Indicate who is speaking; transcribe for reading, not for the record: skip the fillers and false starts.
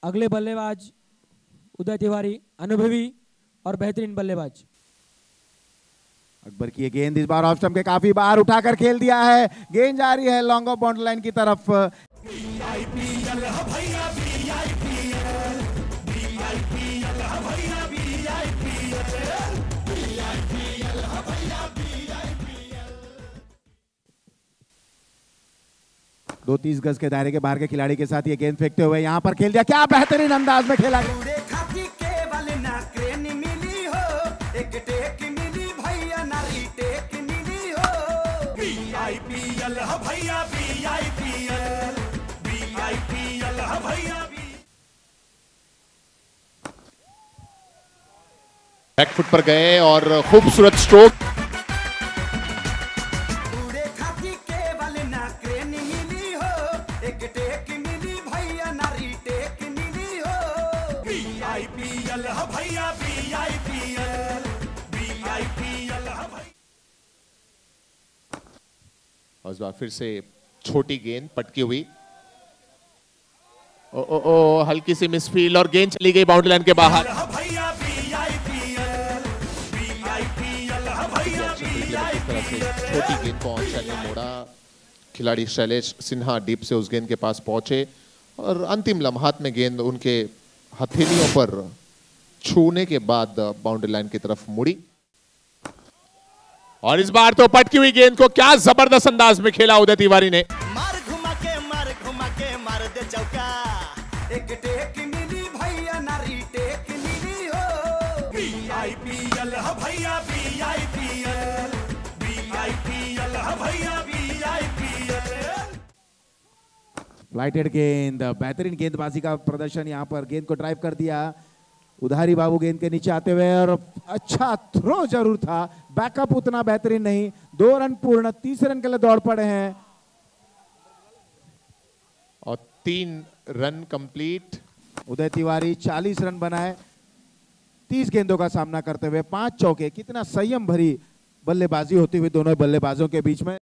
Speaker 1: अगले बल्लेबाज उदय तिवारी, अनुभवी और बेहतरीन बल्लेबाज।
Speaker 2: अकबर की ये गेंद इस बार ऑफ स्टंप के काफी बार उठाकर खेल दिया है। गेंद जा रही है लॉन्ग ऑफ बाउंड्री लाइन की तरफ। दो 30 गज के दायरे के बाहर के खिलाड़ी के साथ ये गेंद फेंकते हुए यहां पर खेल दिया। क्या बेहतरीन अंदाज में खेला।
Speaker 3: बैकफुट पर गए और खूबसूरत स्ट्रोक। और इस बार फिर से छोटी गेंद पटकी हुई। ओ हल्की सी मिसफील्ड और गेंद चली गई बाउंड्री लाइन के बाहर। छोटी गेंद को शैलेश मोड़ा। खिलाड़ी शैलेश सिन्हा डीप से उस गेंद के पास पहुंचे और अंतिम लम्हात में गेंद उनके हथेलियों पर छूने के बाद बाउंड्री लाइन की तरफ मुड़ी। और इस बार तो पटकी हुई गेंद को क्या जबरदस्त अंदाज में खेला उदय तिवारी ने।
Speaker 4: मार घुमा के मार दे चौका। एक टेक मिली भैया नारी टेक मिली हो। बीआईपीएल भैया बीआईपीएल बीआईपीएल भैया बीआईपीएल।
Speaker 2: फ्लाइटेड गेंद, बेहतरीन गेंदबाजी का प्रदर्शन। यहां पर गेंद को ड्राइव कर दिया उधारी बाबू गेंद के नीचे आते हुए और अच्छा थ्रो जरूर था, बैकअप उतना बेहतरीन नहीं। 2 रन पूर्ण, 30 रन के लिए दौड़ पड़े हैं
Speaker 3: और 3 रन कंप्लीट।
Speaker 2: उदय तिवारी 40 रन बनाए 30 गेंदों का सामना करते हुए 5 चौके। कितना संयम भरी बल्लेबाजी होती हुई दोनों बल्लेबाजों के बीच में।